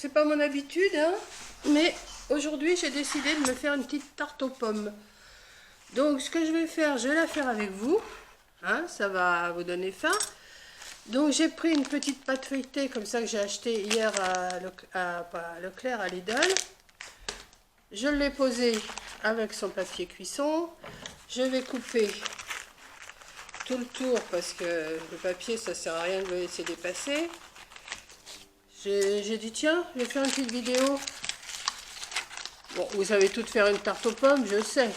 c'est pas mon habitude, hein, mais aujourd'hui j'ai décidé de me faire une petite tarte aux pommes. Donc ce que je vais faire, je vais la faire avec vous, hein, ça va vous donner faim. Donc j'ai pris une petite pâte feuilletée comme ça que j'ai acheté hier pas à Leclerc, à Lidl. Je l'ai posée avec son papier cuisson. Je vais couper tout le tour parce que le papier ça sert à rien de le laisser dépasser. J'ai dit tiens, je vais faire une petite vidéo. Bon, vous savez toutes faire une tarte aux pommes, je sais.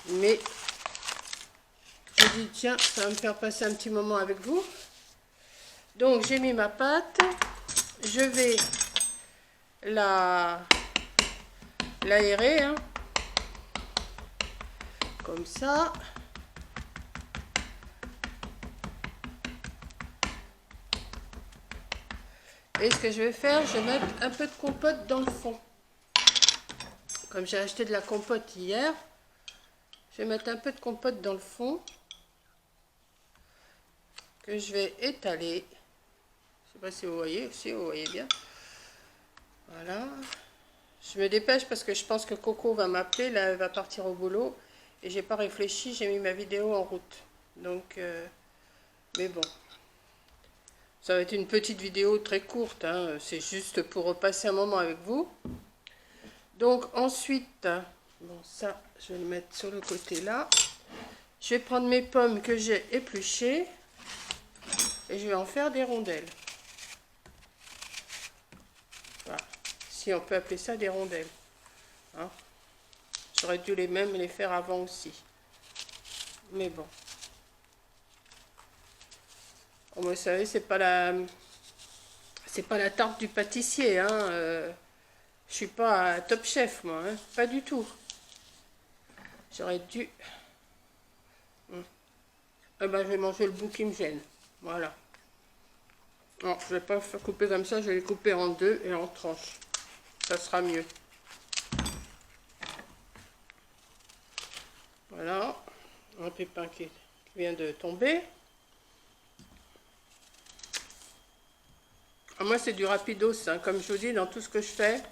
Mais j'ai dit tiens, ça va me faire passer un petit moment avec vous. Donc j'ai mis ma pâte. Je vais l'aérer, hein, comme ça. Et ce que je vais faire, je vais mettre un peu de compote dans le fond. Comme j'ai acheté de la compote hier, je vais mettre un peu de compote dans le fond que je vais étaler. Je sais pas si vous voyez, si vous voyez bien. Voilà. Je me dépêche parce que je pense que Coco va m'appeler, là elle va partir au boulot et j'ai pas réfléchi, j'ai mis ma vidéo en route. Donc, mais bon. Ça va être une petite vidéo très courte, hein. C'est juste pour repasser un moment avec vous. Donc ensuite, bon ça, je vais le mettre sur le côté là. Je vais prendre mes pommes que j'ai épluchées et je vais en faire des rondelles. Voilà, si on peut appeler ça des rondelles. Hein. J'aurais dû les faire avant aussi. Mais bon. Oh, vous savez, c'est pas la tarte du pâtissier, hein. Je suis pas Top Chef, moi, hein. Pas du tout. J'aurais dû... Eh ben, je vais manger le bout qui me gêne. Voilà. Non, je vais pas faire couper comme ça, je vais les couper en deux et en tranches. Ça sera mieux. Voilà. Un pépin qui vient de tomber. Ah, moi, c'est du rapidos, hein. Comme je vous dis, dans tout ce que je fais,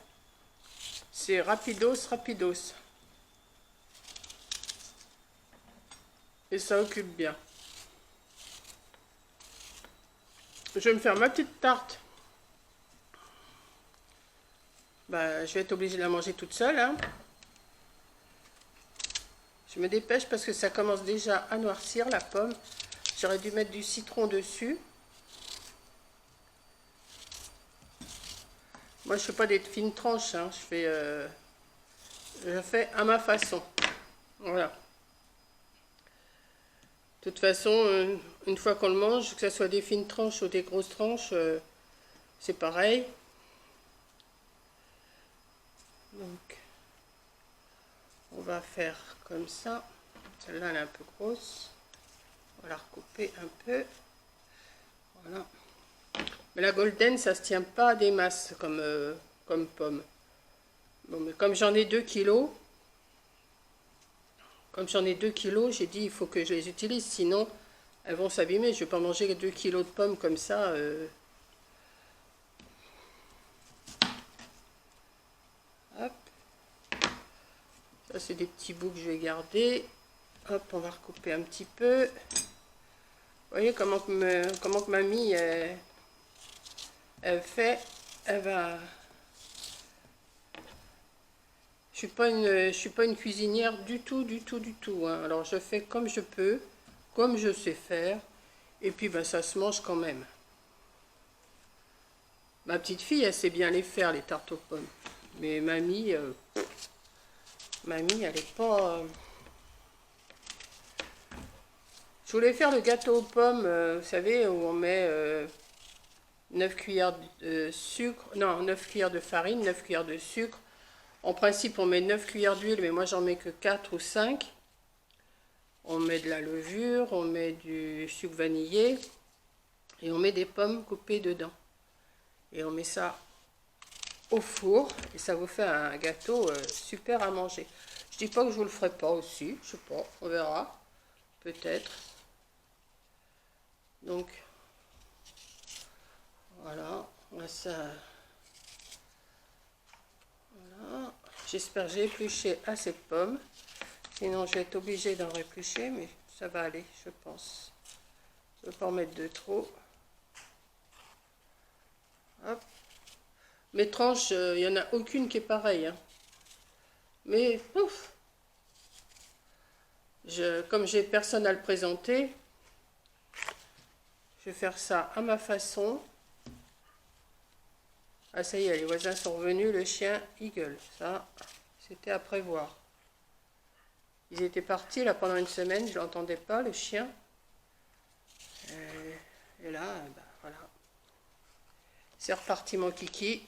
c'est rapidos. Et ça occupe bien. Je vais me faire ma petite tarte. Bah, je vais être obligée de la manger toute seule, hein. Je me dépêche parce que ça commence déjà à noircir la pomme. J'aurais dû mettre du citron dessus. Moi, je fais pas des fines tranches, hein. Je fais à ma façon. Voilà. De toute façon, une fois qu'on le mange, que ce soit des fines tranches ou des grosses tranches, c'est pareil. Donc, on va faire comme ça. Celle-là, elle est un peu grosse. On va la recouper un peu. Voilà. Mais la golden, ça se tient pas à des masses comme pomme. Bon, mais comme j'en ai 2 kilos, j'ai dit il faut que je les utilise, sinon elles vont s'abîmer. Je vais pas manger 2 kilos de pommes comme ça. Hop. Ça, c'est des petits bouts que je vais garder. Hop, on va recouper un petit peu. Vous voyez comment que mamie, elle fait. Elle va... Je suis pas une cuisinière du tout, hein. Alors, je fais comme je peux, comme je sais faire. Et puis, bah, ça se mange quand même. Ma petite fille, elle sait bien les faire, les tartes aux pommes. Mais mamie, elle est pas... Je voulais faire le gâteau aux pommes, vous savez, où on met 9 cuillères de sucre, non, 9 cuillères de farine, 9 cuillères de sucre. En principe, on met 9 cuillères d'huile, mais moi, j'en mets que 4 ou 5. On met de la levure, on met du sucre vanillé, et on met des pommes coupées dedans. Et on met ça au four, et ça vous fait un gâteau super à manger. Je dis pas que je vous le ferai pas aussi, je sais pas, on verra, peut-être. Donc, voilà, ça, J'espère que j'ai épluché assez de pommes. Sinon, je vais être obligée d'en réplucher, mais ça va aller, je pense. Je ne veux pas en mettre de trop. Hop. Mes tranches, il n'y en a aucune qui est pareille. Hein. Mais, ouf, comme j'ai personne à le présenter, je vais faire ça à ma façon. Ah ça y est, les voisins sont revenus, le chien, il gueule. Ça, c'était à prévoir. Ils étaient partis là pendant une semaine, je ne l'entendais pas, le chien. Et là, ben, voilà. C'est reparti mon kiki.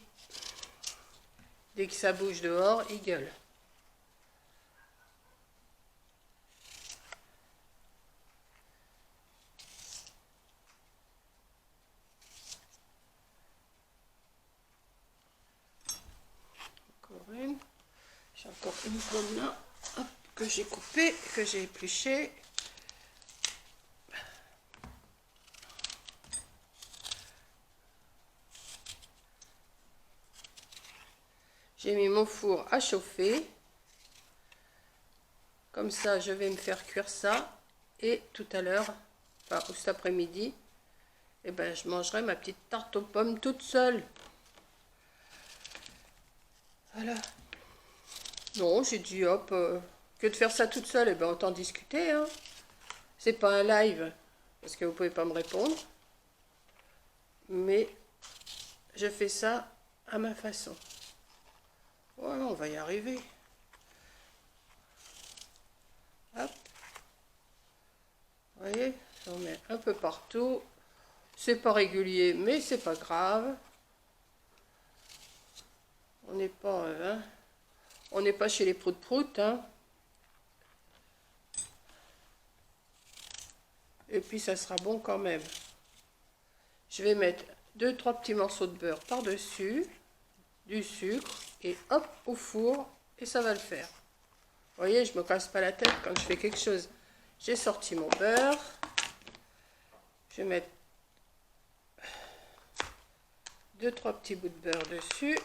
Dès que ça bouge dehors, il gueule. Encore une. J'ai encore une pomme là, hop, que j'ai coupée, que j'ai épluchée. J'ai mis mon four à chauffer. Comme ça, je vais me faire cuire ça. Et tout à l'heure, enfin, cet après-midi, eh ben, je mangerai ma petite tarte aux pommes toute seule. Voilà. Non, j'ai dit, hop, que de faire ça toute seule, eh ben, autant discuter. Hein. C'est pas un live, parce que vous pouvez pas me répondre. Mais je fais ça à ma façon. Voilà, on va y arriver. Hop. Vous voyez, j'en mets un peu partout. C'est pas régulier, mais c'est pas grave. On n'est pas, hein, on n'est pas chez les prout-prout, hein. Et puis ça sera bon quand même. Je vais mettre 2-3 petits morceaux de beurre par-dessus, du sucre, et hop, au four, et ça va le faire. Vous voyez, je me casse pas la tête quand je fais quelque chose. J'ai sorti mon beurre. Je vais mettre 2-3 petits bouts de beurre dessus.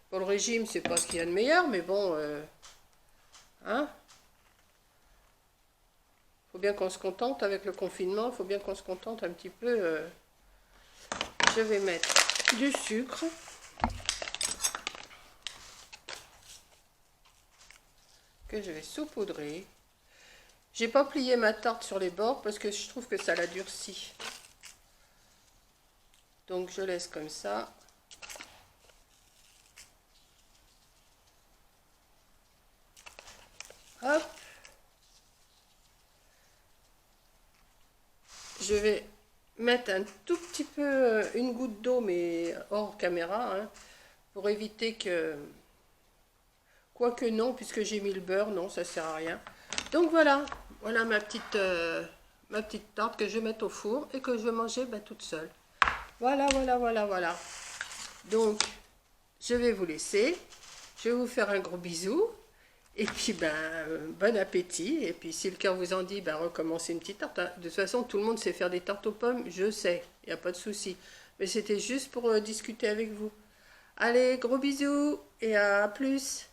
Pour le régime, c'est pas ce qu'il y a de meilleur, mais bon, hein. Faut bien qu'on se contente avec le confinement, faut bien qu'on se contente un petit peu. Je vais mettre du sucre. Que je vais saupoudrer. J'ai pas plié ma tarte sur les bords parce que je trouve que ça la durcit. Donc je laisse comme ça. Hop. Je vais mettre un tout petit peu, une goutte d'eau, mais hors caméra, hein, pour éviter que... Quoique non, puisque j'ai mis le beurre, non, ça sert à rien. Donc voilà, voilà ma petite tarte que je vais mettre au four et que je vais manger toute seule. Voilà, voilà, voilà, voilà. Donc, je vais vous laisser. Je vais vous faire un gros bisou. Et puis, bon appétit. Et puis, si le cœur vous en dit, recommencez une petite tarte. De toute façon, tout le monde sait faire des tartes aux pommes, je sais. Il n'y a pas de souci. Mais c'était juste pour discuter avec vous. Allez, gros bisous et à plus.